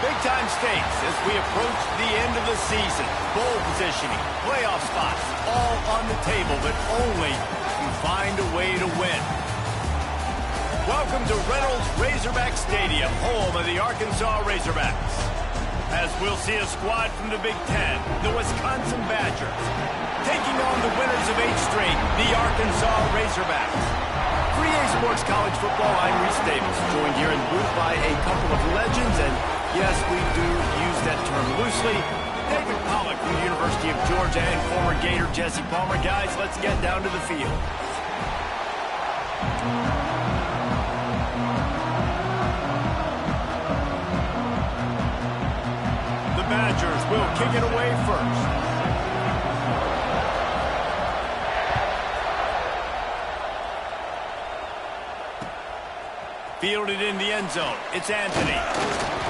Big-time stakes as we approach the end of the season. Bowl positioning, playoff spots, all on the table, but only if you find a way to win. Welcome to Reynolds Razorback Stadium, home of the Arkansas Razorbacks. As we'll see a squad from the Big Ten, the Wisconsin Badgers, taking on the winners of 8 straight, the Arkansas Razorbacks. For EA Sports College Football, I'm Reese Davis, joined here in the booth by a couple of legends, and yes, we do use that term loosely. David Pollack from the University of Georgia and former Gator Jesse Palmer. Guys, let's get down to the field. The Badgers will kick it away first. Fielded in the end zone. It's Anthony.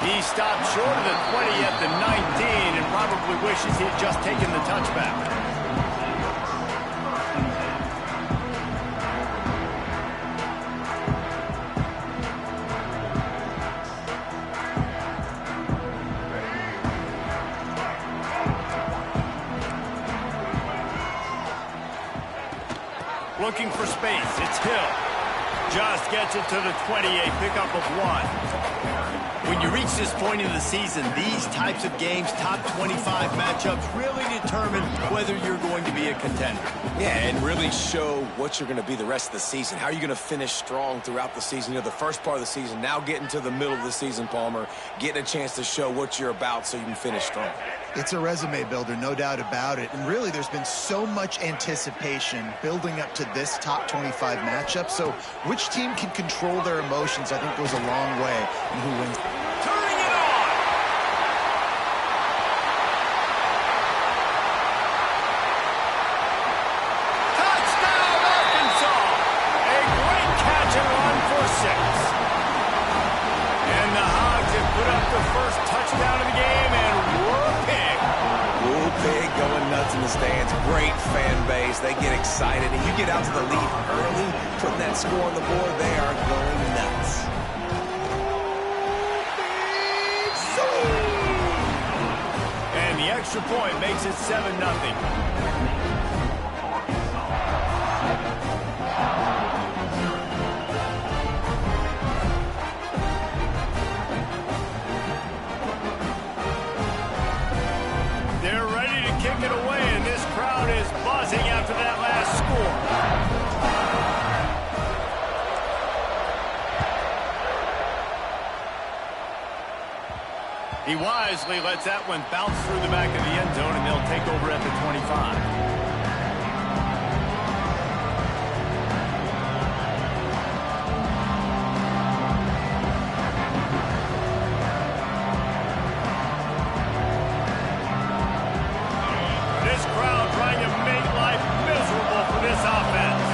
He stopped short of the 20 at the 19 and probably wishes he had just taken the touchback. Looking for space. It's Hill. Just gets it to the 28, pickup of 1. When you reach this point in the season, these types of games, top 25 matchups, really determine whether you're going to be a contender. Yeah, and really show what you're going to be the rest of the season. How are you going to finish strong throughout the season? You know, the first part of the season, now getting to the middle of the season, Palmer, getting a chance to show what you're about so you can finish strong. It's a resume builder, no doubt about it. And really, there's been so much anticipation building up to this top 25 matchup. So which team can control their emotions, I think, goes a long way in who wins. Turning it on! Touchdown, Arkansas! A great catch and run for 6. And the Hogs have put up the first touchdown of the game, and whoop pig. Woo pig going nuts in the stands. Great fan base. They get excited. And you get out to the lead early, putting that score on the board, they are going nuts. And the extra point makes it 7-0. They're ready to kick it away, and this crowd is buzzing after that last score. He wisely lets that one bounce through the back of the end zone, and they'll take over at the 25. This crowd trying to make life miserable for this offense.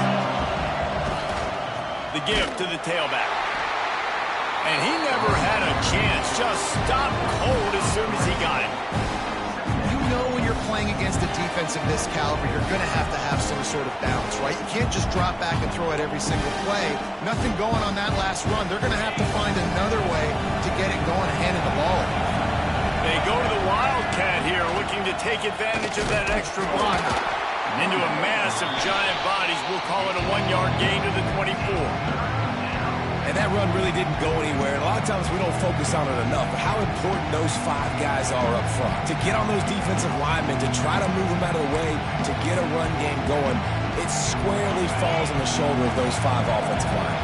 The give to the tailback. And he never had a chance, just stopped cold as soon as he got it. You know when you're playing against a defense of this caliber, you're going to have some sort of balance, right? You can't just drop back and throw it every single play. Nothing going on that last run. They're going to have to find another way to get it going and handing the ball. They go to the Wildcat here, looking to take advantage of that extra blocker. And into a mass of giant bodies, we'll call it a 1-yard gain to the 24. And that run really didn't go anywhere. And a lot of times we don't focus on it enough. But how important those 5 guys are up front. To get on those defensive linemen, to try to move them out of the way, to get a run game going, it squarely falls on the shoulder of those 5 offensive linemen.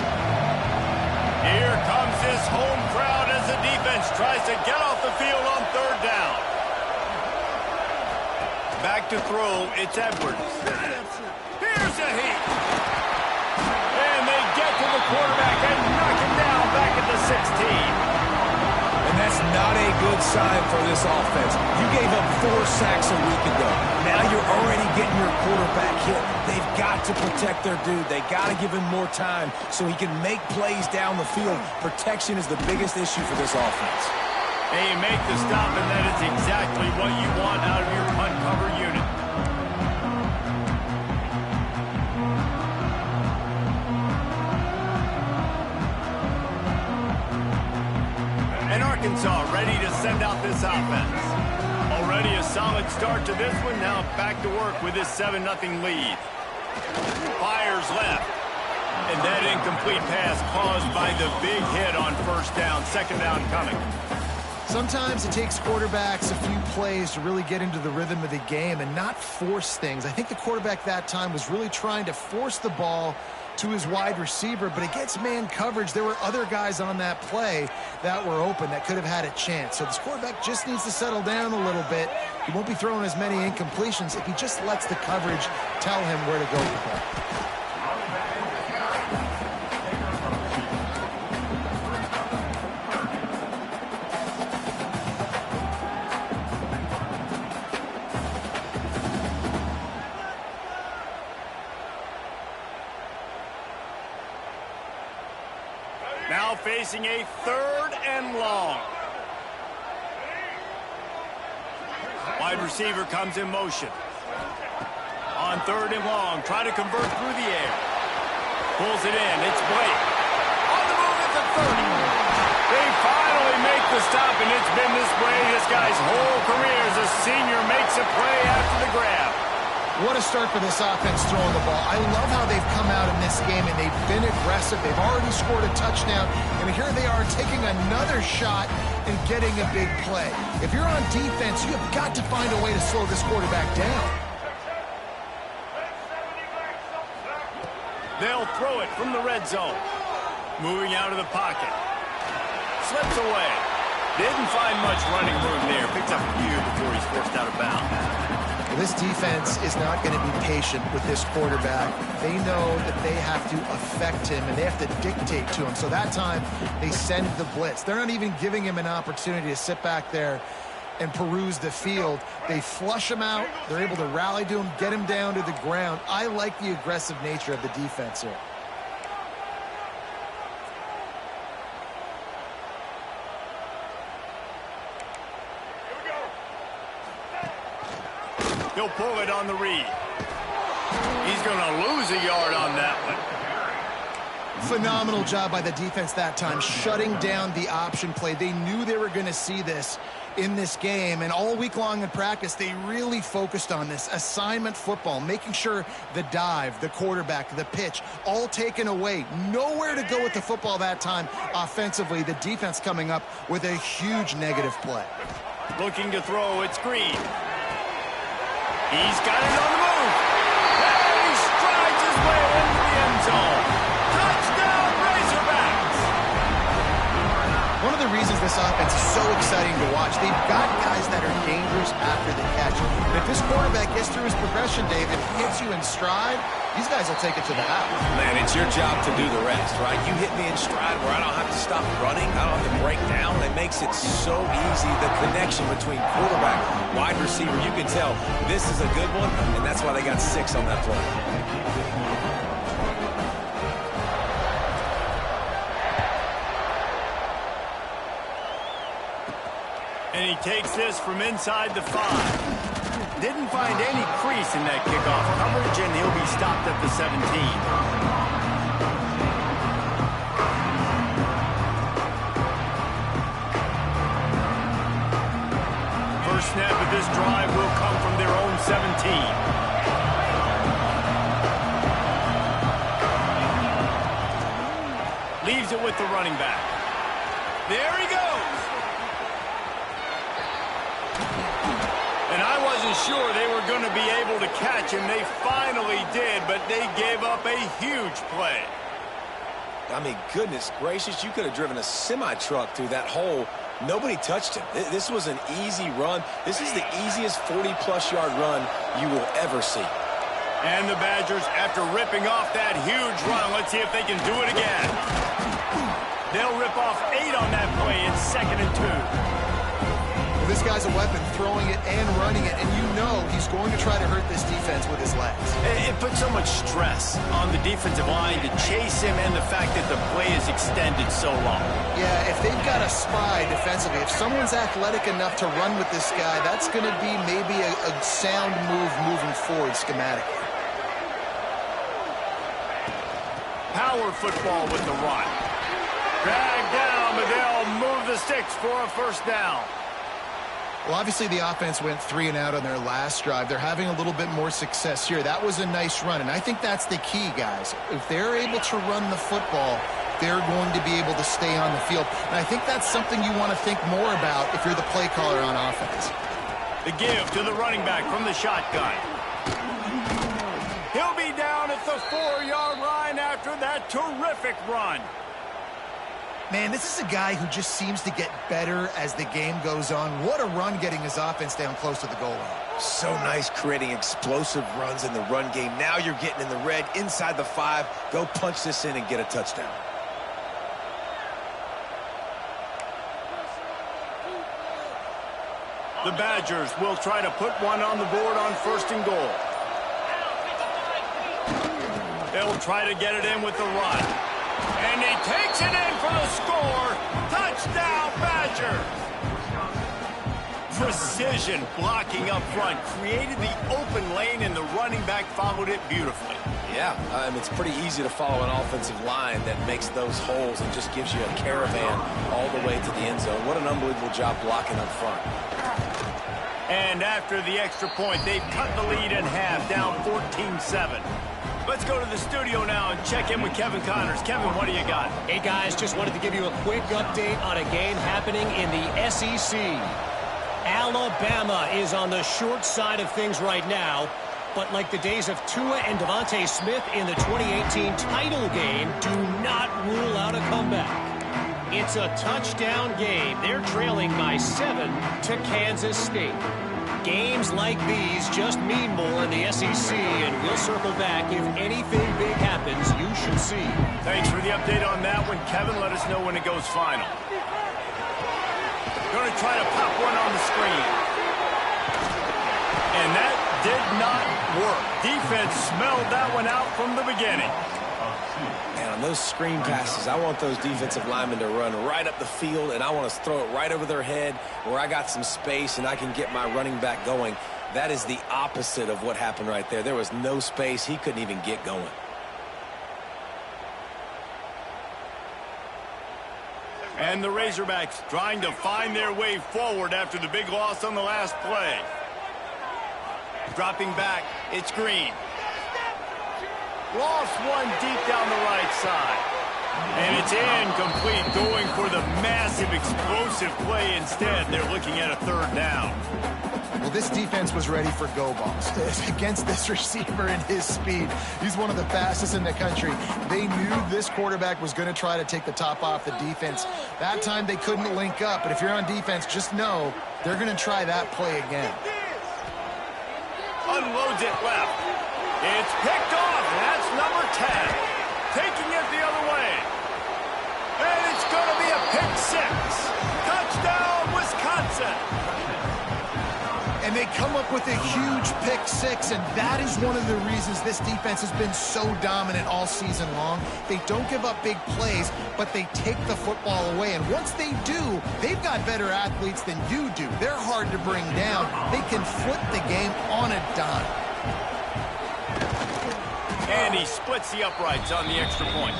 Here comes this home crowd as the defense tries to get off the field on 3rd down. Back to throw, it's Edwards. Here's a heat. And they get to the quarterback and knock him down back at the 16. And that's not a good sign for this offense. You gave up 4 sacks a week ago. Now you're already getting your quarterback hit. They've got to protect their dude. They got to give him more time so he can make plays down the field. Protection is the biggest issue for this offense. And you make the stop, and that is exactly what you want out of your punt cover unit. And Arkansas ready to send out this offense. Already a solid start to this one. Now back to work with this 7-0 lead. Fires left. And that incomplete pass caused by the big hit on 1st down. 2nd down coming. Sometimes it takes quarterbacks a few plays to really get into the rhythm of the game and not force things. I think the quarterback that time was really trying to force the ball to his wide receiver, but against man coverage, there were other guys on that play that were open that could have had a chance. So this quarterback just needs to settle down a little bit. He won't be throwing as many incompletions if he just lets the coverage tell him where to go with the ball. Now facing a 3rd and long. Wide receiver comes in motion. On 3rd and long, trying to convert through the air. Pulls it in, it's Blake. On the move at the 30. They finally make the stop, and it's been this way this guy's whole career as a senior makes a play after the grab. What a start for this offense throwing the ball. I love how they've come out in this game, and they've been aggressive. They've already scored a touchdown, and here they are taking another shot and getting a big play. If you're on defense, you have got to find a way to slow this quarterback down. They'll throw it from the red zone. Moving out of the pocket. Slips away. Didn't find much running room there. Picks up a few before he's forced out of bounds. This defense is not going to be patient with this quarterback. They know that they have to affect him, and they have to dictate to him. So that time, they send the blitz. They're not even giving him an opportunity to sit back there and peruse the field. They flush him out. They're able to rally to him, get him down to the ground. I like the aggressive nature of the defense here. He'll pull it on the read. He's going to lose a yard on that one. Phenomenal job by the defense that time, shutting down the option play. They knew they were going to see this in this game, and all week long in practice, they really focused on this assignment football, making sure the dive, the quarterback, the pitch, all taken away. Nowhere to go with the football that time offensively. The defense coming up with a huge negative play. Looking to throw, it's Green. He's got it on the move. And he strides his way into the end zone. Touchdown, Razorbacks! One of the reasons this offense is so exciting to watch, they've got guys that are dangerous after the catch. And if this quarterback gets through his progression, Dave, and hits you in stride, these guys will take it to the house. Man, it's your job to do the rest, right? You hit me in stride where I don't have to stop running. I don't have to break down. It makes it so easy. The connection between quarterback, wide receiver, you can tell this is a good one, and that's why they got 6 on that play. And he takes this from inside the 5. Didn't find any crease in that kickoff coverage, and he'll be stopped at the 17. First snap of this drive will come from their own 17. Leaves it with the running back. There he goes. And I wasn't sure they were going to be able to catch him. They finally did, but they gave up a huge play. I mean, goodness gracious, you could have driven a semi-truck through that hole. Nobody touched him. This was an easy run. This is the easiest 40-plus yard run you will ever see. And the Badgers, after ripping off that huge run, let's see if they can do it again. They'll rip off 8 on that play. It's 2nd and 2. This guy's a weapon, throwing it and running it, and you know he's going to try to hurt this defense with his legs. It puts so much stress on the defensive line to chase him, and the fact that the play is extended so long. Yeah, if they've got a spy defensively, if someone's athletic enough to run with this guy, that's going to be maybe a sound move moving forward schematically. Power football with the run. Dragged down, but they'll move the sticks for a first down. Well, obviously the offense went 3 and out on their last drive. They're having a little bit more success here. That was a nice run, and I think that's the key, guys. If they're able to run the football, they're going to be able to stay on the field. And I think that's something you want to think more about if you're the play caller on offense. The give to the running back from the shotgun. He'll be down at the 4-yard line after that terrific run. Man, this is a guy who just seems to get better as the game goes on. What a run getting his offense down close to the goal line. So nice creating explosive runs in the run game. Now you're getting in the red, inside the 5. Go punch this in and get a touchdown. The Badgers will try to put one on the board on 1st and goal. They'll try to get it in with the run. And he takes it in for the score. Touchdown, Badgers. Precision blocking up front created the open lane, and the running back followed it beautifully. Yeah, it's pretty easy to follow an offensive line that makes those holes and just gives you a caravan all the way to the end zone. What an unbelievable job blocking up front. And after the extra point, they've cut the lead in half, down 14-7. Let's go to the studio now and check in with Kevin Connors. Kevin, what do you got? Hey, guys, just wanted to give you a quick update on a game happening in the SEC. Alabama is on the short side of things right now, but like the days of Tua and Devontae Smith in the 2018 title game, do not rule out a comeback. It's a touchdown game. They're trailing by 7 to Kansas State. Games like these just mean more in the SEC, and we'll circle back. If anything big happens, you should see. Thanks for the update on that one, Kevin. Let us know when it goes final. Going to try to pop one on the screen. And that did not work. Defense smelled that one out from the beginning. Man, on those screen passes, I want those defensive linemen to run right up the field, and I want to throw it right over their head where I got some space and I can get my running back going. That is the opposite of what happened right there. There was no space. He couldn't even get going. And the Razorbacks trying to find their way forward after the big loss on the last play. Dropping back, it's Green. Lost one deep down the right side. And it's incomplete, going for the massive explosive play instead. They're looking at a third down. Well, this defense was ready for go balls against this receiver and his speed. He's one of the fastest in the country. They knew this quarterback was going to try to take the top off the defense. That time they couldn't link up, but if you're on defense, just know they're going to try that play again. Unloads it left. It's picked off, and that's number 10. Taking it the other way. And it's going to be a pick six. Touchdown, Wisconsin. And they come up with a huge pick six, and that is one of the reasons this defense has been so dominant all season long. They don't give up big plays, but they take the football away. And once they do, they've got better athletes than you do. They're hard to bring down. They can flip the game on a dime. And he splits the uprights on the extra point.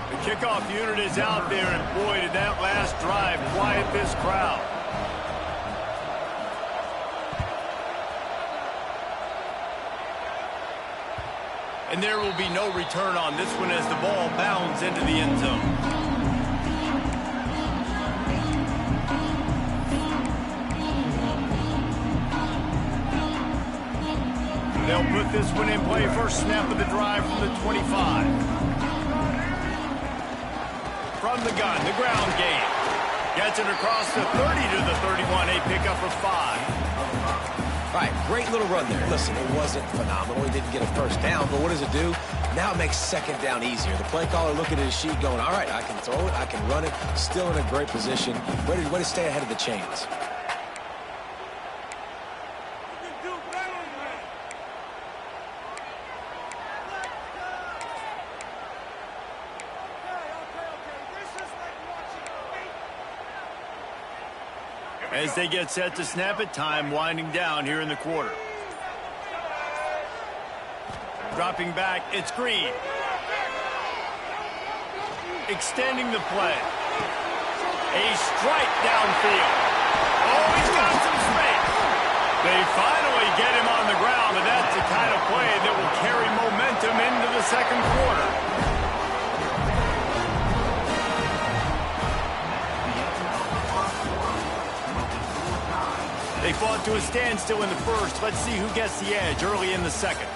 The kickoff unit is out there, and boy, did that last drive quiet this crowd. And there will be no return on this one as the ball bounds into the end zone. They'll put this one in play. First snap of the drive from the 25. From the gun, the ground game. Gets it across the 30 to the 31. A pickup of 5. All right, great little run there. Listen, it wasn't phenomenal. He didn't get a first down, but what does it do? Now it makes second down easier. The play caller looking at his sheet going, all right, I can throw it, I can run it. Still in a great position. Ready to stay ahead of the chains. As they get set to snap it, time winding down here in the quarter. Dropping back, it's Green. Extending the play. A strike downfield. Oh, he's got some space. They finally get him on the ground, and that's the kind of play that will carry momentum into the second quarter. They fought to a standstill in the first. Let's see who gets the edge early in the second.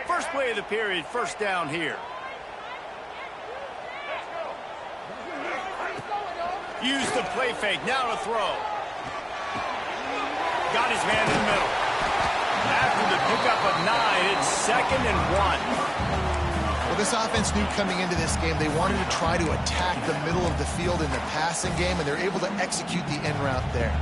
First play of the period, first down here. Use the play fake, now to throw. Got his man in the middle. After the pickup of 9, it's 2nd and 1. Well, this offense knew coming into this game they wanted to try to attack the middle of the field in the passing game, and they're able to execute the in route there.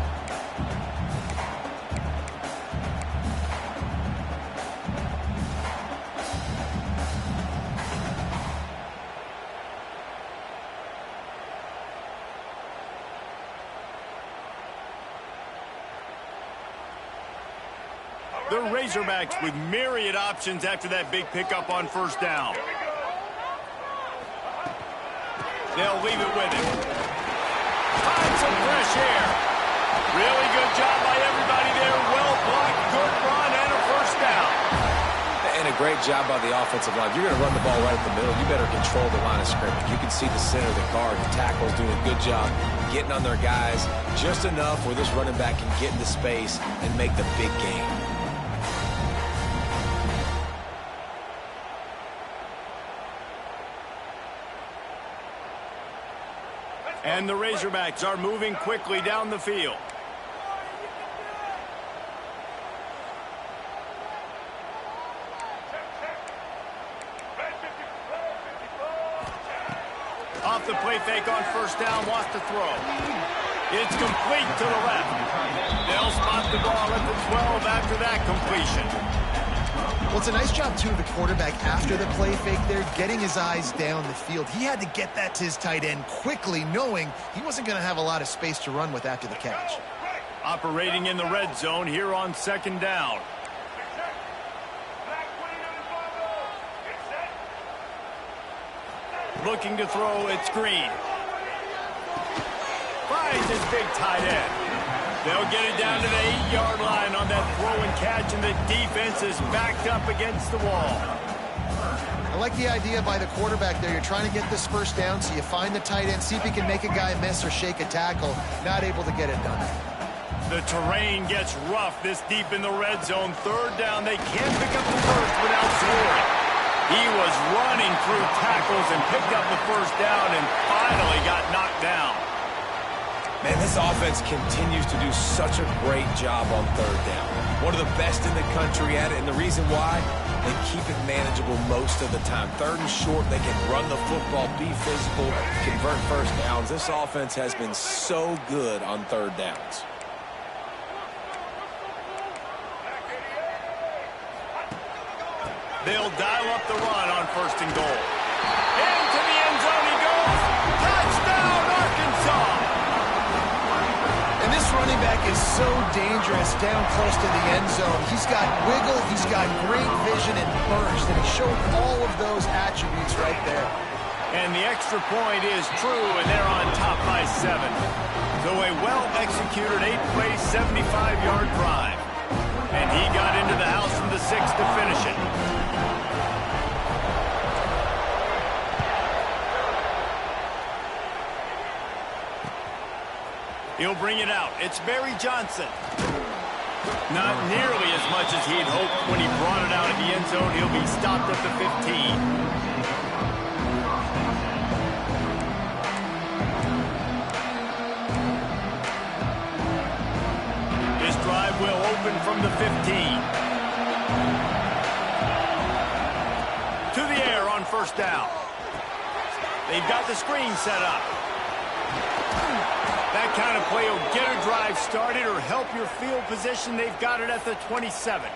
The Razorbacks with myriad options after that big pickup on first down. They'll leave it with him. Find some fresh air. Really good job by everybody there. Well blocked, good run, and a first down. And a great job by the offensive line. If you're going to run the ball right at the middle, you better control the line of scrimmage. You can see the center of the guard. The tackle's doing a good job getting on their guys just enough where this running back can get into space and make the big game. And the Razorbacks are moving quickly down the field. Off the play fake on first down, wants to throw. It's complete to the left. They'll spot the ball at the 12 after that completion. Well, it's a nice job, too, of the quarterback after the play fake there, getting his eyes down the field. He had to get that to his tight end quickly, knowing he wasn't going to have a lot of space to run with after the catch. Operating in the red zone here on second down. Looking to throw, it's Green. Finds his big tight end. They'll get it down to the 8-yard line on that throw and catch, and the defense is backed up against the wall. I like the idea by the quarterback there. You're trying to get this first down, so you find the tight end, see if he can make a guy miss or shake a tackle. Not able to get it done. The terrain gets rough this deep in the red zone. Third down, they can't pick up the first without scoring. He was running through tackles and picked up the first down and finally got knocked down. Man, this offense continues to do such a great job on third down. One of the best in the country at it, and the reason why, they keep it manageable most of the time. Third and short, they can run the football, be physical, convert first downs. This offense has been so good on third downs. They'll dial up the run on first and goal. Into the end zone he goes. Touchdown, Arkansas! And this running back is so dangerous down close to the end zone. He's got wiggle, he's got great vision and burst, and he showed all of those attributes right there. And the extra point is true, and they're on top by 7. So a well-executed 8-play, 75-yard drive. And he got into the house from the 6 to finish it. He'll bring it out. It's Barry Johnson. Not nearly as much as he'd hoped when he brought it out of the end zone. He'll be stopped at the 15. This drive will open from the 15. To the air on first down. They've got the screen set up. That kind of play will get a drive started or help your field position. They've got it at the 27.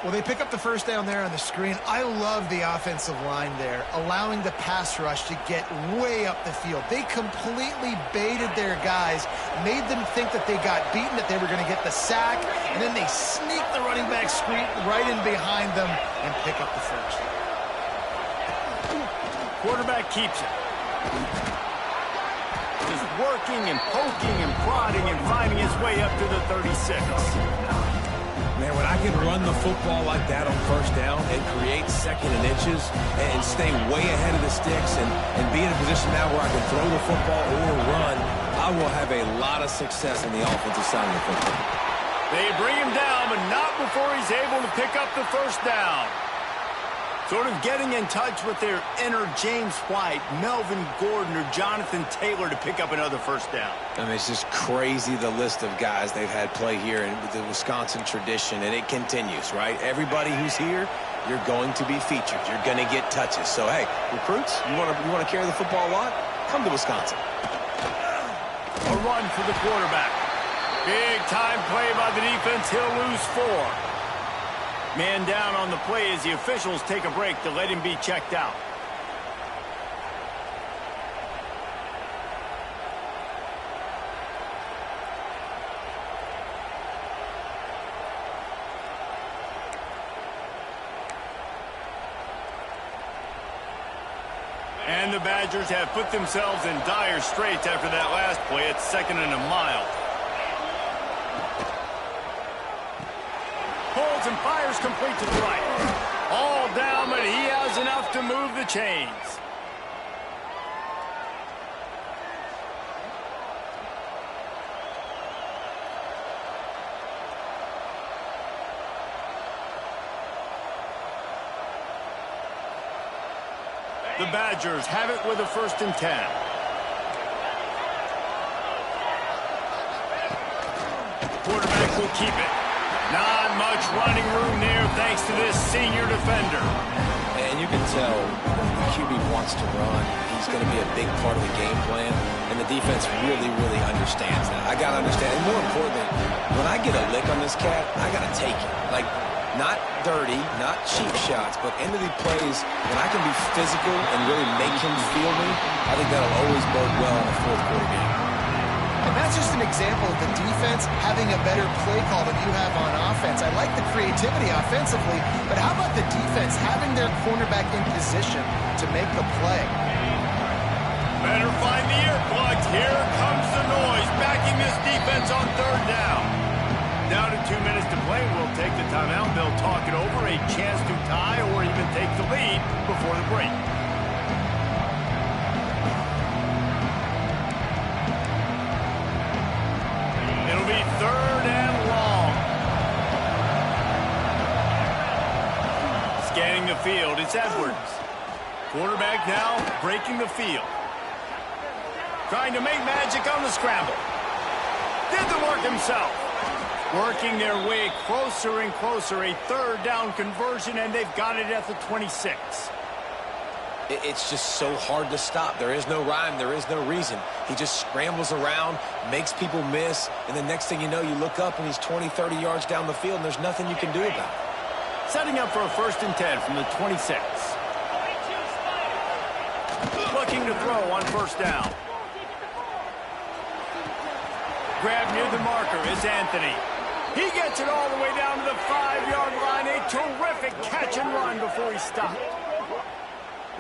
Well, they pick up the first down there on the screen. I love the offensive line there, allowing the pass rush to get way up the field. They completely baited their guys, made them think that they got beaten, that they were going to get the sack, and then they sneak the running back screen right in behind them and pick up the first. Quarterback keeps it. Just working and poking and prodding and finding his way up to the 36. Man, when I can run the football like that on first down and create second and inches and stay way ahead of the sticks and be in a position now where I can throw the football or run, I will have a lot of success in the offensive side of the football. They bring him down, but not before he's able to pick up the first down. Sort of getting in touch with their inner James White, Melvin Gordon, or Jonathan Taylor to pick up another first down. I mean, it's just crazy the list of guys they've had play here in the Wisconsin tradition, and it continues, right? Everybody who's here, you're going to be featured. You're going to get touches. So, hey, recruits, you want to carry the football a lot? Come to Wisconsin. A run for the quarterback. Big time play by the defense. He'll lose 4. Man down on the play as the officials take a break to let him be checked out. And the Badgers have put themselves in dire straits after that last play. It's 2nd and a mile. Pulls and fires complete to the right. All down, but he has enough to move the chains. The Badgers have it with a 1st and 10. Quarterback will keep it. Not much running room there thanks to this senior defender. And you can tell the QB wants to run. He's going to be a big part of the game plan, and the defense really, really understands that. I got to understand, and more importantly, when I get a lick on this cat, I got to take it. Like, not dirty, not cheap shots, but end of the plays, when I can be physical and really make him feel me, I think that'll always bode well in a 4th quarter game. And that's just an example of the defense having a better play call than you have on offense. I like the creativity offensively, but how about the defense having their cornerback in position to make the play? Better find the earplugs. Here comes the noise, backing this defense on 3rd down. Down to 2 minutes to play. We'll take the timeout. They'll talk it over. A chance to tie or even take the lead before the break. It'll be 3rd and long. Scanning the field. It's Edwards. Quarterback now breaking the field. Trying to make magic on the scramble. Did the work himself. Working their way closer and closer. A 3rd down conversion, and they've got it at the 26. It's just so hard to stop. There is no rhyme. There is no reason. He just scrambles around, makes people miss, and the next thing you know, you look up and he's 20, 30 yards down the field, and there's nothing you can do about it. Setting up for a 1st and 10 from the 26. Looking to throw on 1st down. Grab near the marker is Anthony. He gets it all the way down to the 5-yard line. A terrific catch and run before he stopped.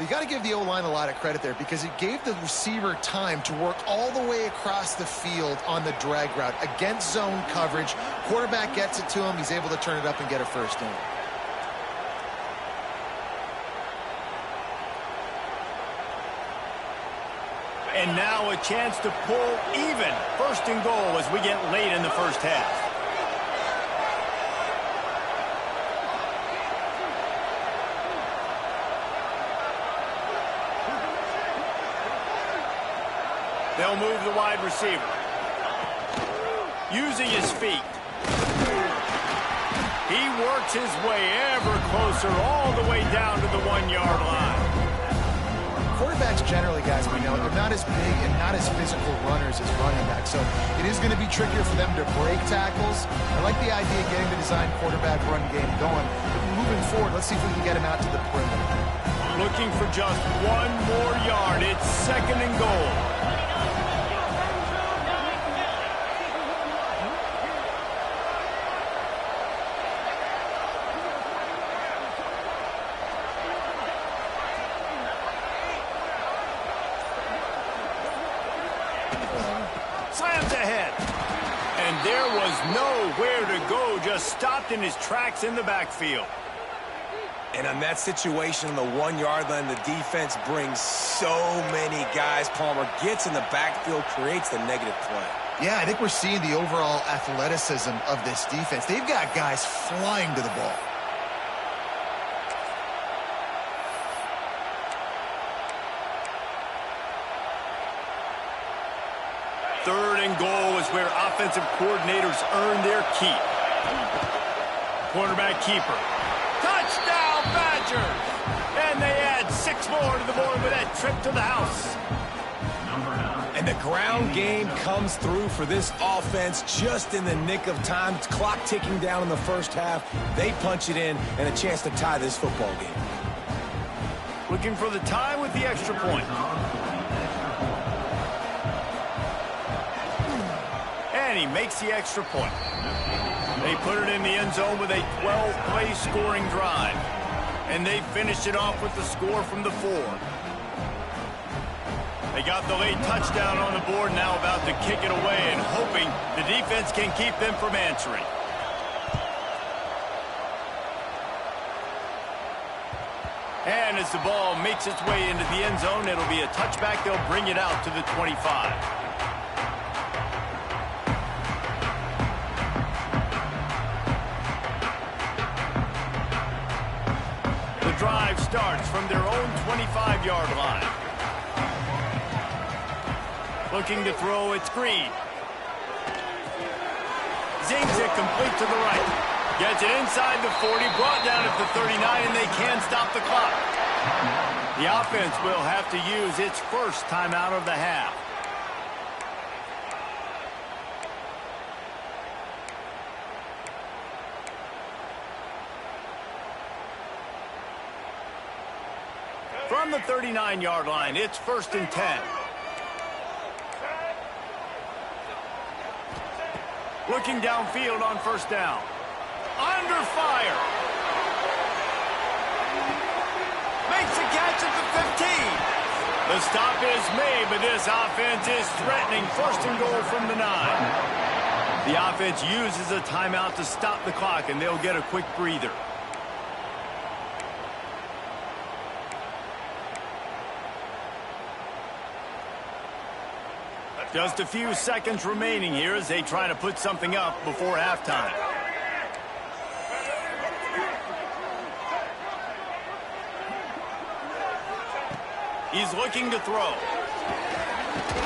You got to give the O-line a lot of credit there because it gave the receiver time to work all the way across the field on the drag route against zone coverage. Quarterback gets it to him. He's able to turn it up and get a 1st down. And now a chance to pull even. 1st and goal as we get late in the 1st half. They'll move the wide receiver. Using his feet. He works his way ever closer all the way down to the 1-yard line. Quarterbacks generally, guys, we know, they're not as big and not as physical runners as running backs. So it is going to be trickier for them to break tackles. I like the idea of getting the design quarterback run game going. But moving forward, let's see if we can get him out to the perimeter. Looking for just 1 more yard. It's 2nd and goal. Slams ahead. And there was nowhere to go, just stopped in his tracks in the backfield. And on that situation on the 1-yard line, the defense brings so many guys. Palmer gets in the backfield, creates the negative play. Yeah, I think we're seeing the overall athleticism of this defense. They've got guys flying to the ball. Third and goal is where offensive coordinators earn their keep. Quarterback keeper. Touchdown, Badgers! And they add 6 more to the board with that trip to the house. And the ground game comes through for this offense just in the nick of time. It's clock ticking down in the 1st half. They punch it in and a chance to tie this football game. Looking for the tie with the extra point. And he makes the extra point. They put it in the end zone with a 12-play scoring drive. And they finish it off with the score from the 4. They got the late touchdown on the board, now about to kick it away and hoping the defense can keep them from answering. And as the ball makes its way into the end zone, it'll be a touchback. They'll bring it out to the 25. The drive starts from their own 25-yard line. Looking to throw, it's Green. Zings it complete to the right. Gets it inside the 40, brought down at the 39, and they can stop the clock. The offense will have to use its first timeout of the half. From the 39-yard line, it's 1st and 10. Looking downfield on 1st down. Under fire. Makes a catch at the 15. The stop is made, but this offense is threatening 1st and goal from the 9. The offense uses a timeout to stop the clock, and they'll get a quick breather. Just a few seconds remaining here as they try to put something up before halftime. He's looking to throw.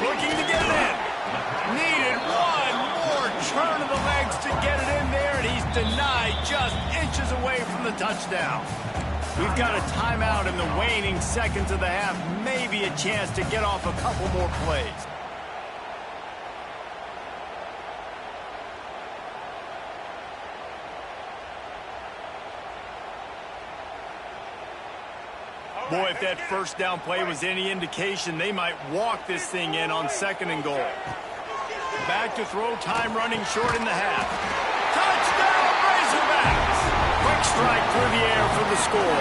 Looking to get it in. Needed one more turn of the legs to get it in there, and he's denied just inches away from the touchdown. We've got a timeout in the waning seconds of the half. Maybe a chance to get off a couple more plays. Boy, if that 1st down play was any indication, they might walk this thing in on 2nd and goal. Back to throw, time running short in the half. Touchdown, Razorbacks! Quick strike through the air for the score.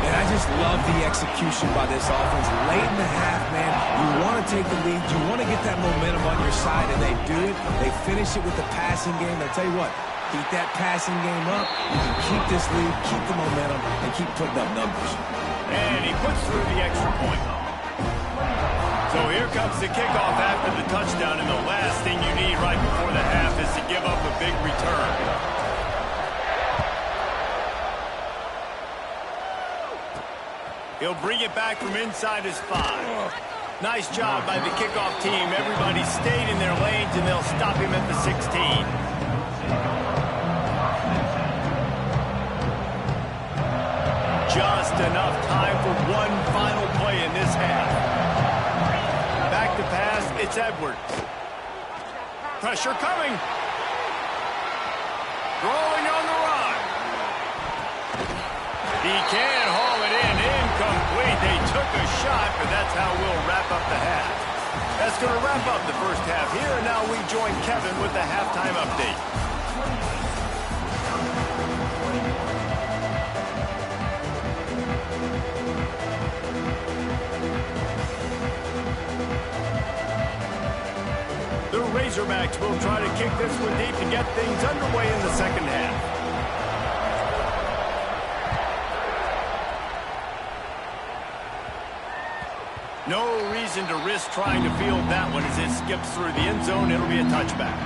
And I just love the execution by this offense. Late in the half, man, you want to take the lead. You want to get that momentum on your side, and they do it. They finish it with the passing game. I'll tell you what. Keep that passing game up. You can keep this lead, keep the momentum, and keep putting up numbers. And he puts through the extra point. So here comes the kickoff after the touchdown, and the last thing you need right before the half is to give up a big return. He'll bring it back from inside his 5. Nice job by the kickoff team. Everybody stayed in their lanes, and they'll stop him at the 16. Just enough time for one final play in this half. Back to pass, it's Edwards. Pressure coming. Rolling on the run. He can haul it in. Incomplete. They took a shot, but that's how we'll wrap up the half. That's going to wrap up the first half here, and now we join Kevin with the halftime update. The Razorbacks will try to kick this one deep to get things underway in the second half. No reason to risk trying to field that one as it skips through the end zone. It'll be a touchback.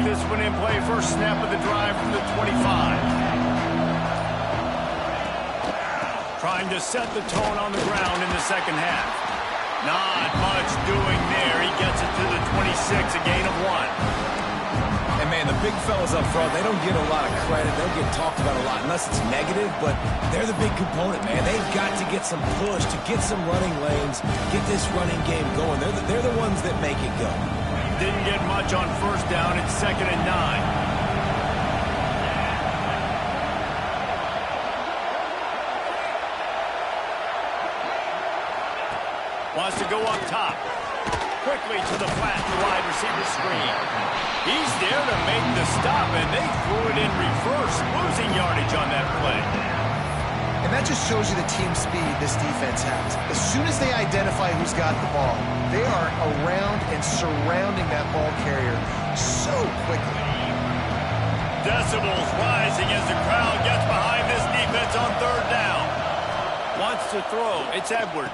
This one in play, first snap of the drive from the 25. Trying to set the tone on the ground in the second half. Not much doing there. He gets it to the 26, a gain of 1. And, man, the big fellas up front, they don't get a lot of credit. They don't get talked about a lot unless it's negative, but they're the big component, man. They've got to get some push, to get some running lanes, get this running game going. They're the ones that make it go. Didn't get much on first down. It's 2nd and 9. wants to go up top. Quickly to the flat, the wide receiver screen. He's there to make the stop, and they threw it in reverse, losing yardage on that play. And that just shows you the team speed this defense has. As soon as they identify who's got the ball, they are around and surrounding that ball carrier so quickly. Decibels rising as the crowd gets behind this defense on third down. Wants to throw. It's Edwards.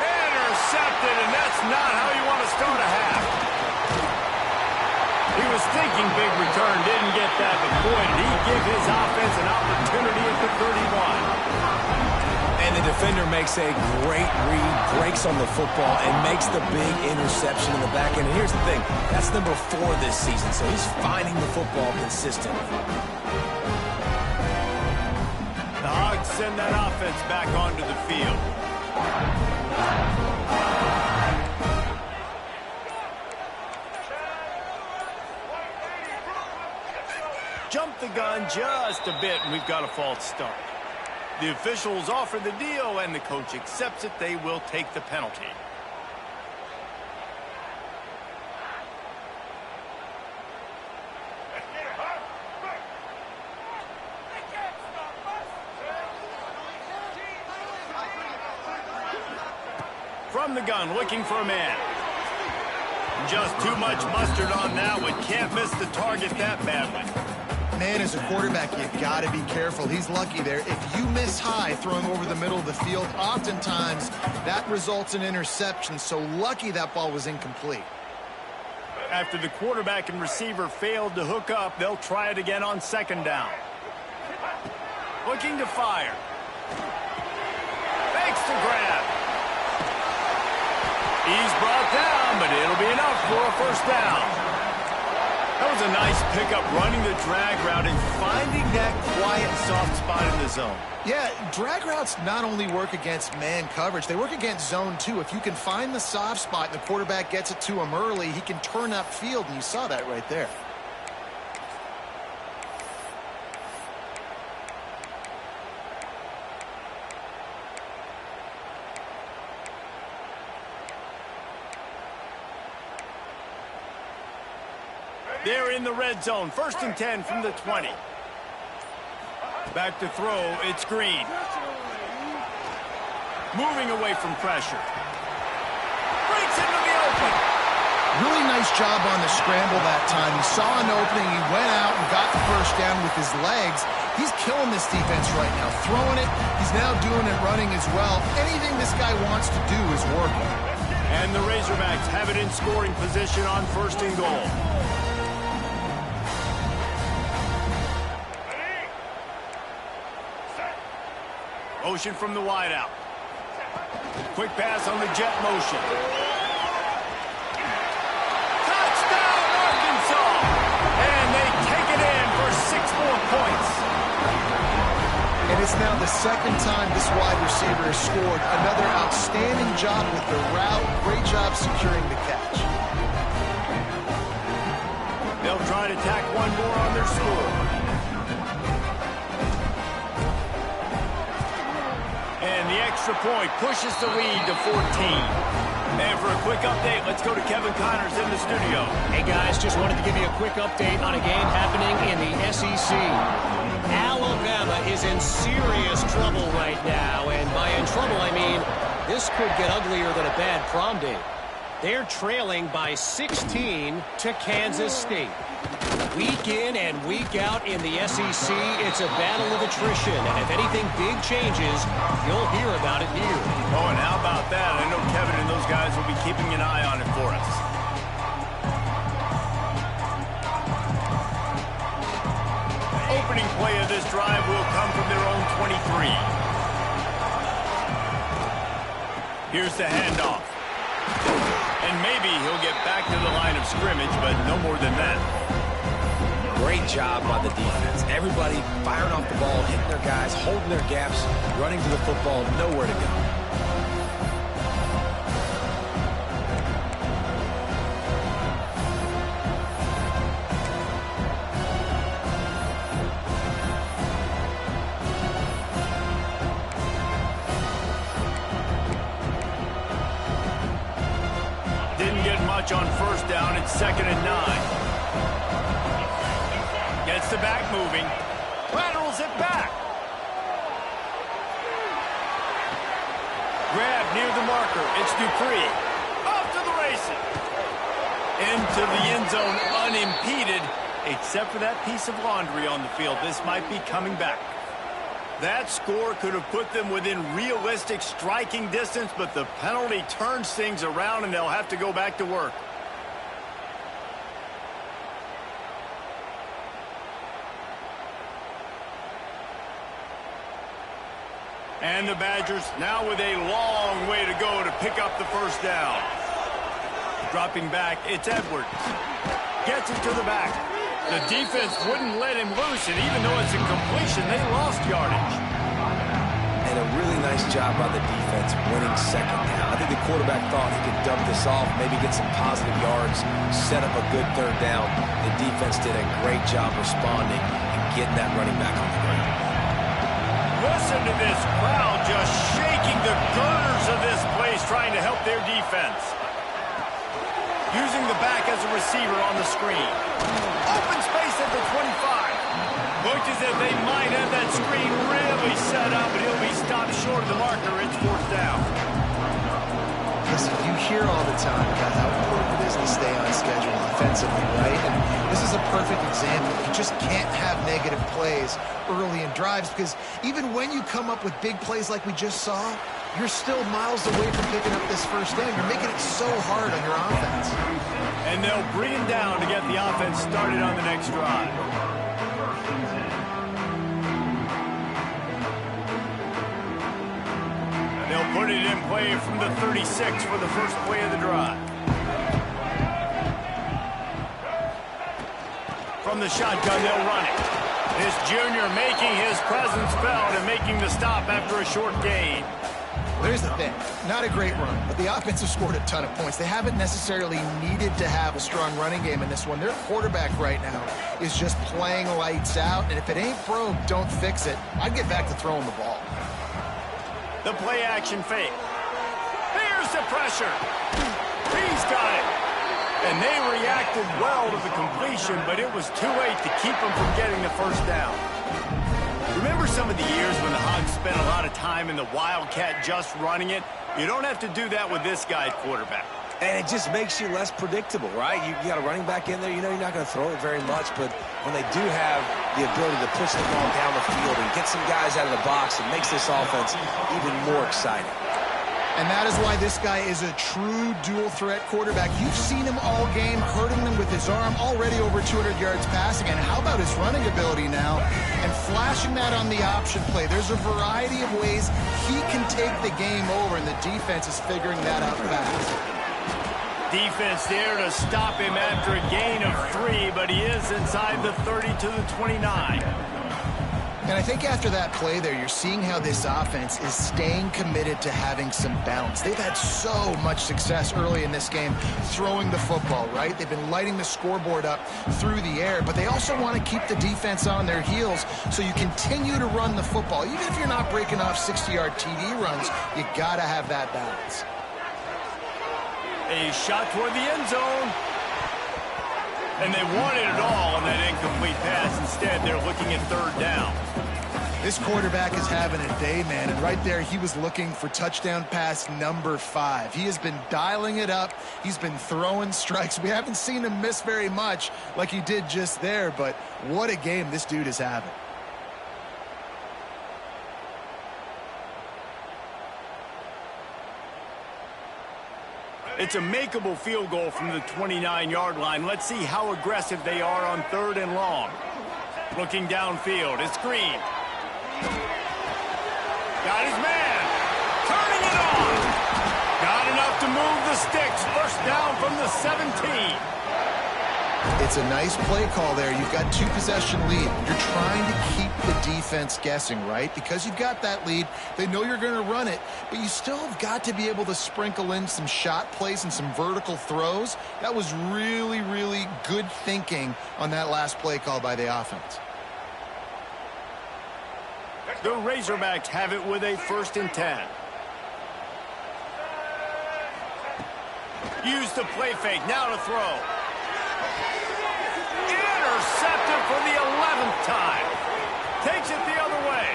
Intercepted, and that's not how you want to start a half. He was thinking big return, didn't get that, but boy, did he give his offense an opportunity at the 31. And the defender makes a great read, breaks on the football, and makes the big interception in the back end. And here's the thing, that's number 4 this season, so he's finding the football consistently. The Hogs send that offense back onto the field. Jump the gun just a bit, and we've got a false start. The officials offer the deal, and the coach accepts it. They will take the penalty. From the gun, looking for a man. Just too much mustard on that one. Can't miss the target that badly. Man, as a quarterback, you got to be careful. He's lucky there. If you miss high throwing over the middle of the field, oftentimes that results in interception. So lucky that ball was incomplete. After the quarterback and receiver failed to hook up, they'll try it again on second down. Looking to fire. Fakes the grab. He's brought down, but it'll be enough for a first down. That was a nice pickup, running the drag route and finding that quiet, soft spot in the zone. Yeah, drag routes not only work against man coverage, they work against zone too. If you can find the soft spot and the quarterback gets it to him early, he can turn upfield, and you saw that right there. They're in the red zone. 1st and 10 from the 20. Back to throw. It's Green. Moving away from pressure. Breaks into the open. Really nice job on the scramble that time. He saw an opening. He went out and got the first down with his legs. He's killing this defense right now. Throwing it. He's now doing it running as well. Anything this guy wants to do is working. And the Razorbacks have it in scoring position on 1st and goal. Motion from the wideout. Quick pass on the jet motion. Touchdown, Arkansas! And they take it in for 6 more points. And it's now the second time this wide receiver has scored. Another outstanding job with the route. Great job securing the catch. They'll try to tack one more on their score. And the extra point pushes the lead to 14. And for a quick update, let's go to Kevin Connors in the studio. Hey, guys, just wanted to give you a quick update on a game happening in the SEC. Alabama is in serious trouble right now, and by in trouble, I mean this could get uglier than a bad prom date. They're trailing by 16 to Kansas State. Week in and week out in the SEC, it's a battle of attrition, and if anything big changes, you'll hear about it near. Oh, and how about that? I know Kevin and those guys will be keeping an eye on it for us. Opening play of this drive will come from their own 23. Here's the handoff. And maybe he'll get back to the line of scrimmage, but no more than that. Great job by the defense. Everybody firing off the ball, hitting their guys, holding their gaps, running to the football, nowhere to go. much on first down. It's 2nd and 9. Gets the back moving. Rattles it back. Grab near the marker. It's Dupree. Off to the races. Into the end zone unimpeded, except for that piece of laundry on the field. This might be coming back. That score could have put them within realistic striking distance, but the penalty turns things around, and they'll have to go back to work. And the Badgers now with a long way to go to pick up the first down. Dropping back, it's Edwards. Gets it to the back. The defense wouldn't let him loose, and even though it's a completion, they lost yardage. And a really nice job by the defense winning second down. I think the quarterback thought he could dump this off, maybe get some positive yards, set up a good third down. The defense did a great job responding and getting that running back on the ground. Listen to this crowd just shaking the girders of this place, trying to help their defense. Using the back as a receiver on the screen. Open space at the 25. Looks as if they might have that screen really set up, but he'll be stopped short of the marker. It's 4th down. Listen, you hear all the time about how important it is to stay on schedule offensively, right? And this is a perfect example. You just can't have negative plays early in drives, because even when you come up with big plays like we just saw, you're still miles away from picking up this first down. You're making it so hard on your offense. And they'll bring him down to get the offense started on the next drive. They'll put it in play from the 36 for the first play of the drive. From the shotgun, they'll run it. This junior making his presence felt and making the stop after a short gain. There's the thing. Not a great run, but the offense has scored a ton of points. They haven't necessarily needed to have a strong running game in this one. Their quarterback right now is just playing lights out, and if it ain't broke, don't fix it. I'd get back to throwing the ball. The play-action fake. Here's the pressure. He's got it. And they reacted well to the completion, but it was too late to keep them from getting the first down. Remember some of the years when the Hogs spent a lot of time in the Wildcat just running it? You don't have to do that with this guy at quarterback. And it just makes you less predictable, right? You got a running back in there. You know you're not going to throw it very much, but when they do have the ability to push the ball down the field and get some guys out of the box, it makes this offense even more exciting. And that is why this guy is a true dual-threat quarterback. You've seen him all game, hurting them with his arm, already over 200 yards passing. And how about his running ability now? And flashing that on the option play. There's a variety of ways he can take the game over, and the defense is figuring that out fast. Defense there to stop him after a gain of 3, but he is inside the 30 to the 29. And I think after that play there, you're seeing how this offense is staying committed to having some balance. They've had so much success early in this game throwing the football, right? They've been lighting the scoreboard up through the air, but they also want to keep the defense on their heels, so you continue to run the football. Even if you're not breaking off 60-yard TD runs, you got to have that balance. A shot toward the end zone. And they wanted it all on that incomplete pass. Instead, they're looking at 3rd down. This quarterback is having a day, man, and right there he was looking for touchdown pass number 5. He has been dialing it up. He's been throwing strikes. We haven't seen him miss very much like he did just there, but what a game this dude is having. It's a makeable field goal from the 29-yard line. Let's see how aggressive they are on 3rd and long. Looking downfield, it's Green. Got his man. Turning it on. Got enough to move the sticks. First down from the 17. It's a nice play call there. You've got 2-possession lead. You're trying to keep the defense guessing, right? Because you've got that lead, they know you're going to run it, but you still have got to be able to sprinkle in some shot plays and some vertical throws. That was really, really good thinking on that last play call by the offense. The Razorbacks have it with a 1st and 10. Use the play fake. Now to throw. Intercepted for the 11th time. Takes it the other way.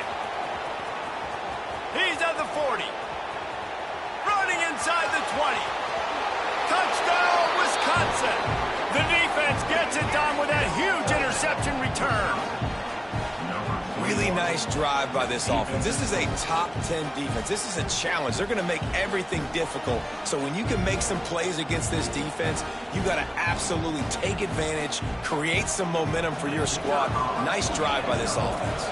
He's at the 40. Running inside the 20. Touchdown, Wisconsin. The defense gets it done with that huge interception return. Really nice drive by this offense. This is a top 10 defense. This is a challenge. They're going to make everything difficult. So when you can make some plays against this defense, you got to absolutely take advantage, create some momentum for your squad. Nice drive by this offense.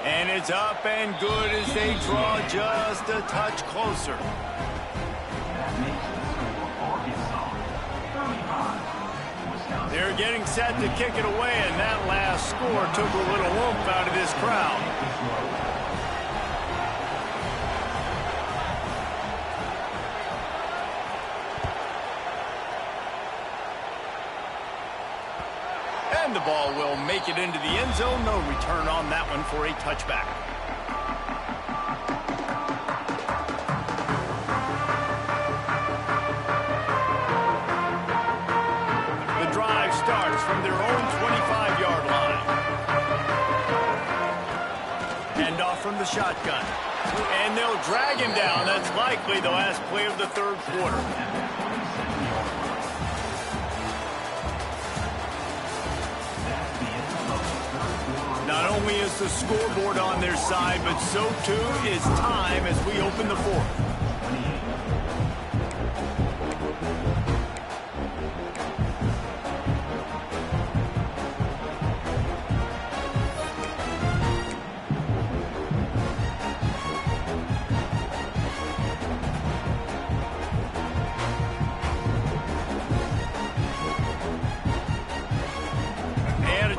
And it's up and good as they draw just a touch closer. They're getting set to kick it away, and that last score took a little oomph out of this crowd. And the ball will make it into the end zone. No return on that one for a touchback. Starts from their own 25-yard line. Hand off from the shotgun. And they'll drag him down. That's likely the last play of the third quarter. Not only is the scoreboard on their side, but so too is time as we open the fourth.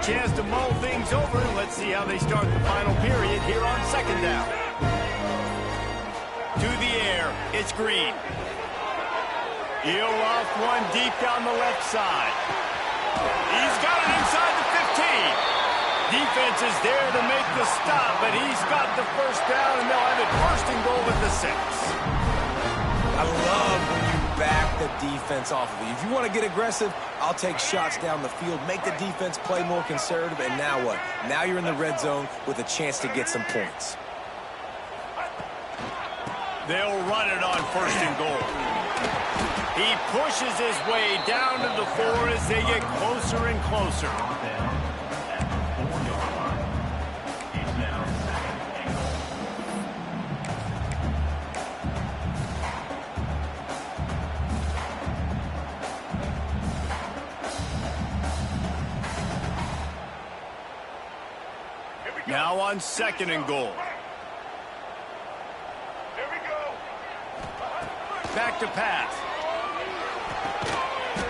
Chance to mull things over. Let's see how they start the final period here on second down. To the air, it's Green. He'll off one deep down the left side. He's got it inside the 15. Defense is there to make the stop, but he's got the first down, and they'll have it first and goal at the 6. I love when you back the defense off of you. If you want to get aggressive, I'll take shots down the field, make the defense play more conservative, and now what? Now you're in the red zone with a chance to get some points. They'll run it on first and goal. He pushes his way down to the 4 as they get closer and closer. Now on second and goal. Here we go. Back to pass.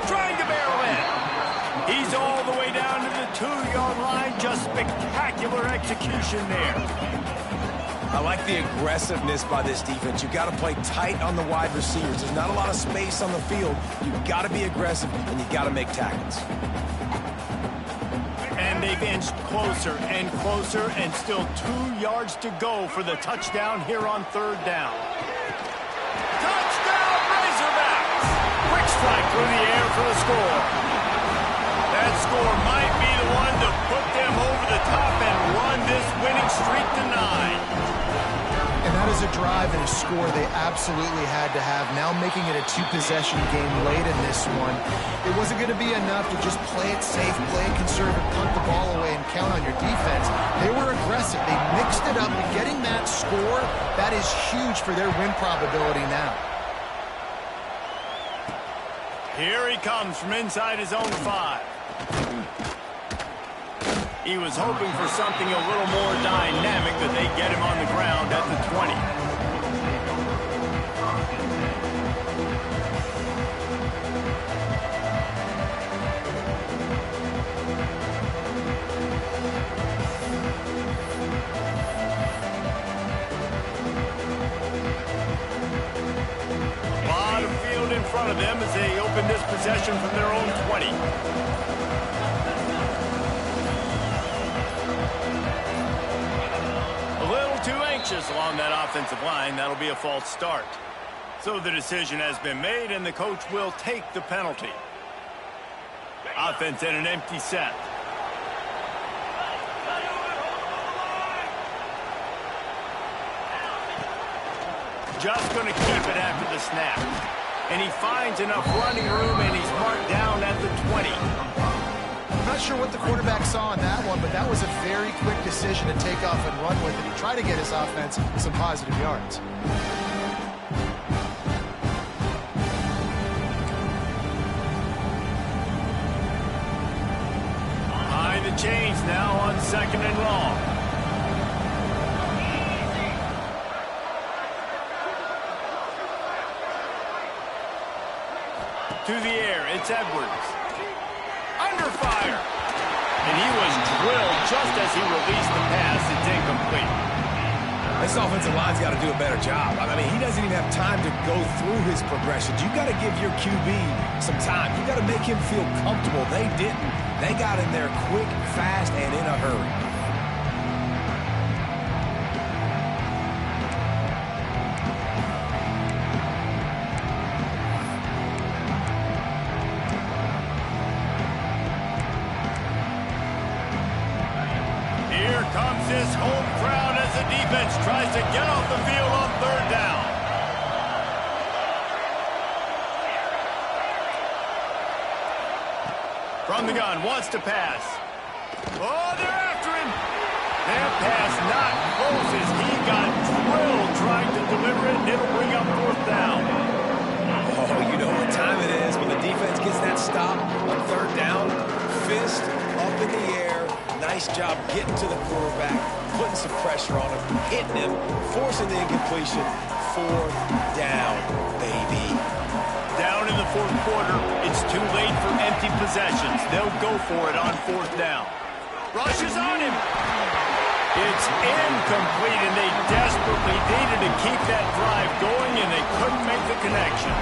Trying to barrel in. He's all the way down to the 2-yard line. Just spectacular execution there. I like the aggressiveness by this defense. You got to play tight on the wide receivers. There's not a lot of space on the field. You've got to be aggressive, and you got to make tackles. And they've inched closer and closer, and still 2 yards to go for the touchdown here on third down. Touchdown, Razorbacks! Quick strike through the air for the score. That score might be the one to put them over the top and run this winning streak to 9. And that is a drive and a score they absolutely had to have. Now making it a 2-possession game late in this one. It wasn't going to be enough to just play it safe, play it conservative, punt the ball away, and count on your defense. They were aggressive. They mixed it up, and getting that score, that is huge for their win probability now. Here he comes from inside his own 5. He was hoping for something a little more dynamic, but they get him on the ground at the 20. A lot of field in front of them as they open this possession from their own 20. cautious along that offensive line. That'll be a false start. So the decision has been made, and the coach will take the penalty. Offense in an empty set. Just going to keep it after the snap. And he finds enough running room, and he's marked down at the 20. I'm not sure what the quarterback saw on that one, but that was a very quick decision to take off and run with it. He tried to get his offense some positive yards. Behind the chains now on 2nd and long. To the air, it's Edwards. Under fire. And he was drilled just as he released the pass. It's incomplete. This offensive line's got to do a better job. I mean, he doesn't even have time to go through his progressions. You got to give your QB some time. You got to make him feel comfortable. They didn't. They got in there quick, fast, and in a hurry. Comes this home crowd as the defense tries to get off the field on 3rd down. From the gun, wants to pass. Oh, they're after him. That pass not close as he got drilled trying to deliver it, and it'll bring up 4th down. Oh, you know what time it is when the defense gets that stop on 3rd down. Fist up in the air. Nice job getting to the quarterback, putting some pressure on him, hitting him, forcing the incompletion. 4th down, baby. Down in the 4th quarter, it's too late for empty possessions. They'll go for it on 4th down. Rush is on him. It's incomplete, and they desperately needed to keep that drive going, and they couldn't make the connection.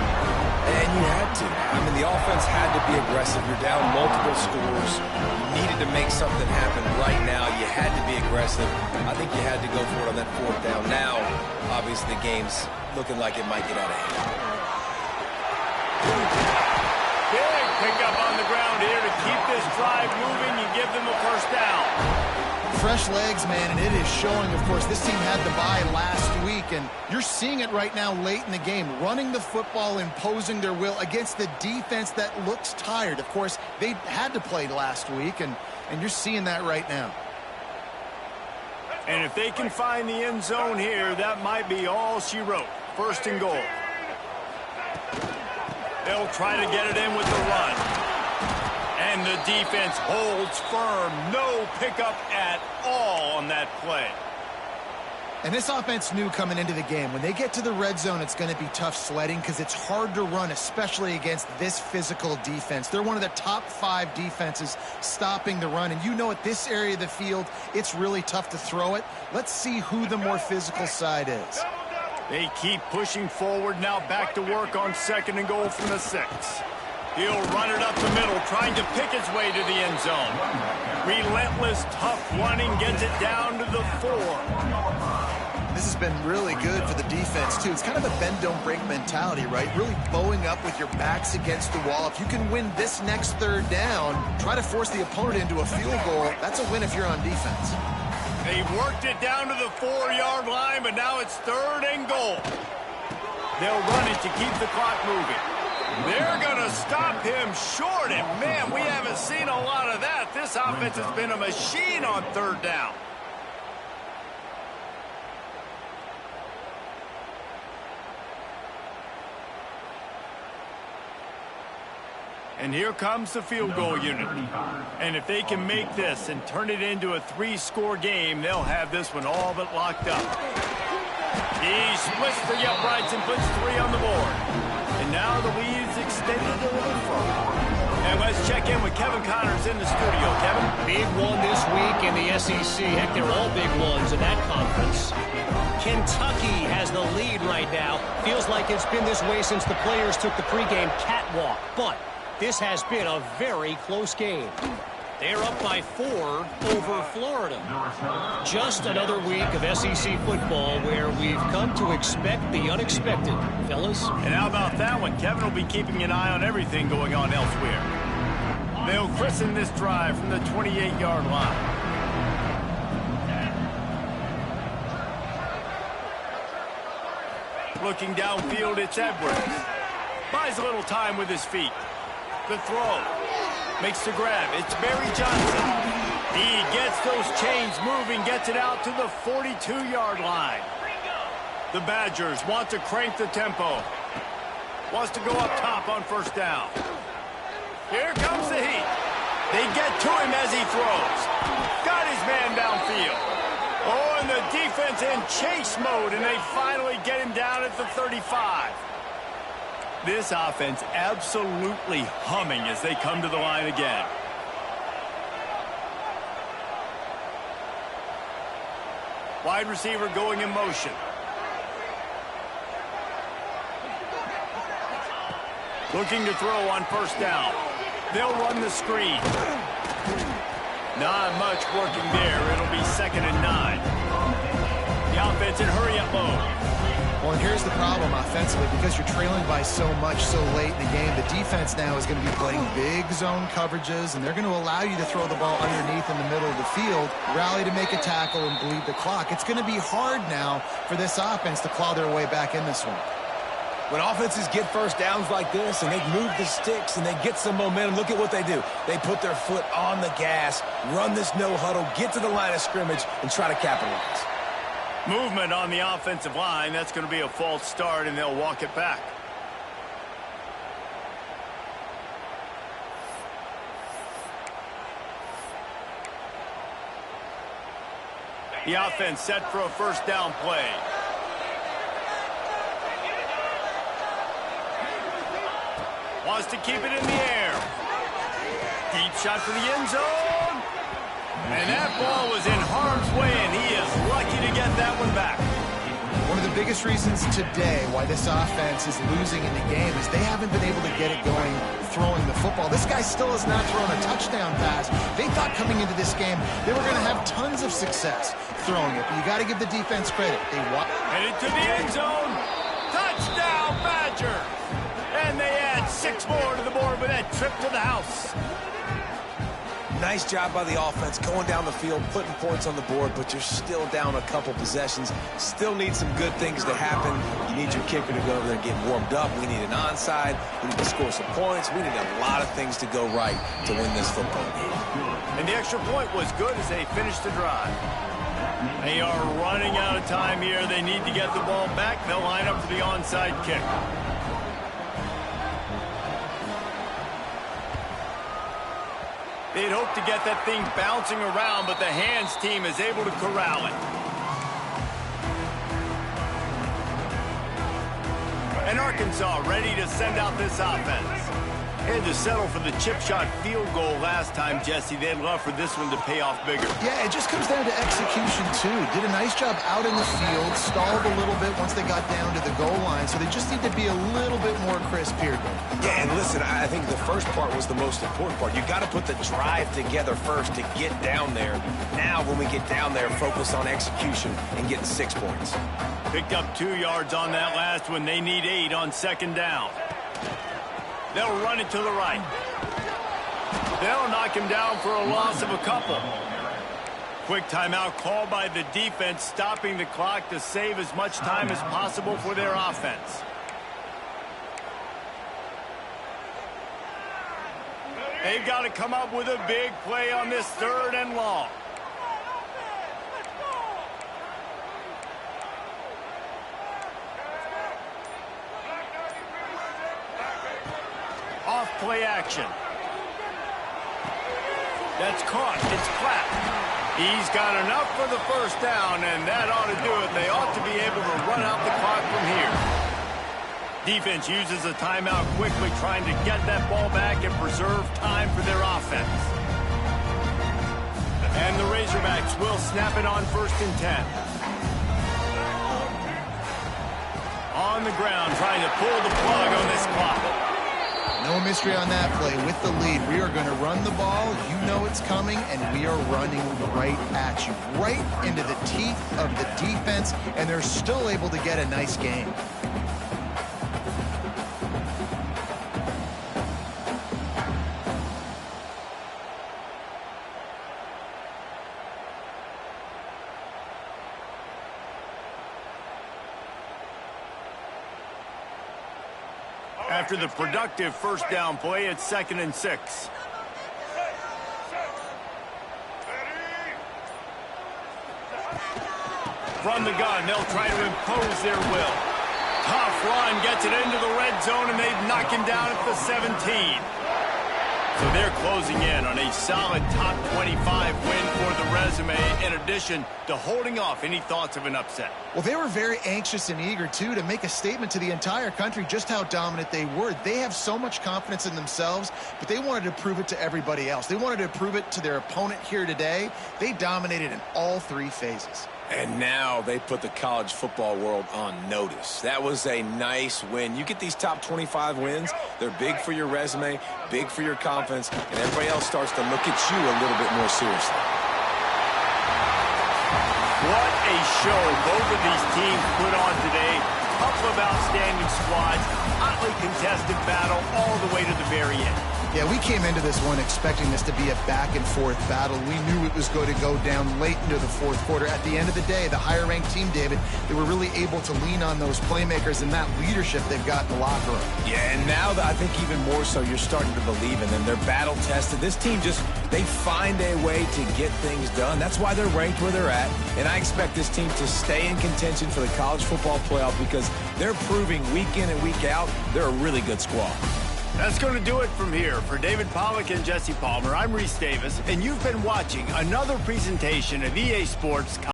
And you had to. I mean, the offense had to be aggressive. You're down multiple scores. You needed to make something happen right now. You had to be aggressive. I think you had to go for it on that 4th down. Now, obviously, the game's looking like it might get out of hand. Big pickup on the ground here to keep this drive moving. You give them a 1st down. Fresh legs, man, and it is showing. Of course, this team had the bye last week, and you're seeing it right now late in the game, running the football, imposing their will against the defense that looks tired. Of course, they had to play last week, and you're seeing that right now. And if they can find the end zone here, that might be all she wrote. 1st and goal. They'll try to get it in with the run. And the defense holds firm. No pickup at all on that play. And this offense knew coming into the game, when they get to the red zone, it's going to be tough sledding because it's hard to run, especially against this physical defense. They're one of the top 5 defenses stopping the run. And you know, at this area of the field, it's really tough to throw it. Let's see who the more physical side is. They keep pushing forward now, back to work on 2nd and goal from the 6. He'll run it up the middle, trying to pick his way to the end zone. Relentless, tough running, gets it down to the 4. This has been really good for the defense, too. It's kind of a bend-don't-break mentality, right? Really bowing up with your backs against the wall. If you can win this next 3rd down, try to force the opponent into a field goal. That's a win if you're on defense. They worked it down to the 4-yard line, but now it's 3rd and goal. They'll run it to keep the clock moving. They're going to stop him short, and man, we haven't seen a lot of that. This offense has been a machine on 3rd down. And here comes the field goal unit. And if they can make this and turn it into a 3-score game, they'll have this one all but locked up. He splits the uprights and puts 3 on the board. And now the lead's extended a little further. And let's check in with Kevin Connors in the studio. Kevin? Big one this week in the SEC. Heck, they're all big ones in that conference. Kentucky has the lead right now. Feels like it's been this way since the players took the pregame catwalk. But this has been a very close game. They're up by 4 over Florida. Just another week of SEC football where we've come to expect the unexpected, fellas. And how about that one? Kevin will be keeping an eye on everything going on elsewhere. They'll christen this drive from the 28-yard line. Looking downfield, it's Edwards. Buys a little time with his feet. The throw. Makes the grab. It's Barry Johnson. He gets those chains moving, gets it out to the 42-yard line. The Badgers want to crank the tempo. Wants to go up top on first down. Here comes the heat. They get to him as he throws. Got his man downfield. Oh, and the defense in chase mode, and they finally get him down at the 35. This offense absolutely humming as they come to the line again. Wide receiver going in motion. Looking to throw on first down. They'll run the screen. Not much working there. It'll be 2nd and 9. The offense in hurry-up mode. Well, and here's the problem offensively. Because you're trailing by so much so late in the game, the defense now is going to be playing big zone coverages, and they're going to allow you to throw the ball underneath in the middle of the field, rally to make a tackle, and bleed the clock. It's going to be hard now for this offense to claw their way back in this one. When offenses get first downs like this and they move the sticks and they get some momentum, look at what they do. They put their foot on the gas, run this no huddle, get to the line of scrimmage, and try to capitalize. Movement on the offensive line. That's going to be a false start, and they'll walk it back. The offense set for a first down play. Wants to keep it in the air. Deep shot for the end zone. And that ball was in harm's way, and he is lucky to get that one back. One of the biggest reasons today why this offense is losing in the game is they haven't been able to get it going throwing the football. This guy still has not thrown a touchdown pass. They thought coming into this game they were going to have tons of success throwing it, but you got to give the defense credit. Headed to the end zone. Touchdown, Badgers. And they add 6 more to the board with that trip to the house. Nice job by the offense going down the field, putting points on the board, but you're still down a couple possessions. Still need some good things to happen. You need your kicker to go over there and get warmed up. We need an onside. We need to score some points. We need a lot of things to go right to win this football game. And the extra point was good as they finished the drive. They are running out of time here. They need to get the ball back. They'll line up for the onside kick. They'd hoped to get that thing bouncing around, but the hands team is able to corral it. And Arkansas ready to send out this offense. They had to settle for the chip shot field goal last time, Jesse. They'd love for this one to pay off bigger. Yeah, it just comes down to execution, too. Did a nice job out in the field, stalled a little bit once they got down to the goal line, so they just need to be a little bit more crisp here. Yeah, and listen, I think the first part was the most important part. You got to put the drive together first to get down there. Now, when we get down there, focus on execution and getting 6 points. Picked up 2 yards on that last one. They need 8 on 2nd down. They'll run it to the right. They'll knock him down for a loss of a couple. Quick timeout called by the defense, stopping the clock to save as much time as possible for their offense. They've got to come up with a big play on this 3rd and long. Off play action. That's caught. It's Clapp. He's got enough for the first down, and that ought to do it. They ought to be able to run out the clock from here. Defense uses a timeout quickly, trying to get that ball back and preserve time for their offense. And the Razorbacks will snap it on 1st and 10. On the ground, trying to pull the plug on this clock. No mystery on that play. With the lead, we are going to run the ball. You know it's coming, and we are running right at you, right into the teeth of the defense, and they're still able to get a nice game. After the productive first down play, it's 2nd and 6. From the gun, they'll try to impose their will. Tough run, gets it into the red zone, and they knock him down at the 17. So they're closing in on a solid top 25 win for the resume, in addition to holding off any thoughts of an upset. Well, they were very anxious and eager, too, to make a statement to the entire country just how dominant they were. They have so much confidence in themselves, but they wanted to prove it to everybody else. They wanted to prove it to their opponent here today. They dominated in all three phases. And now they put the college football world on notice. That was a nice win. You get these top 25 wins, they're big for your resume, big for your confidence, and everybody else starts to look at you a little bit more seriously. What a show both of these teams put on today. Couple of outstanding squads, hotly contested battle all the way to the very end. Yeah, we came into this one expecting this to be a back-and-forth battle. We knew it was going to go down late into the fourth quarter. At the end of the day, the higher-ranked team, David, they were really able to lean on those playmakers and that leadership they've got in the locker room. Yeah, and now I think even more so, you're starting to believe in them. They're battle-tested. This team they find a way to get things done. That's why they're ranked where they're at. And I expect this team to stay in contention for the college football playoff because they're proving week in and week out they're a really good squad. That's going to do it from here. For David Pollack and Jesse Palmer, I'm Reese Davis, and you've been watching another presentation of EA Sports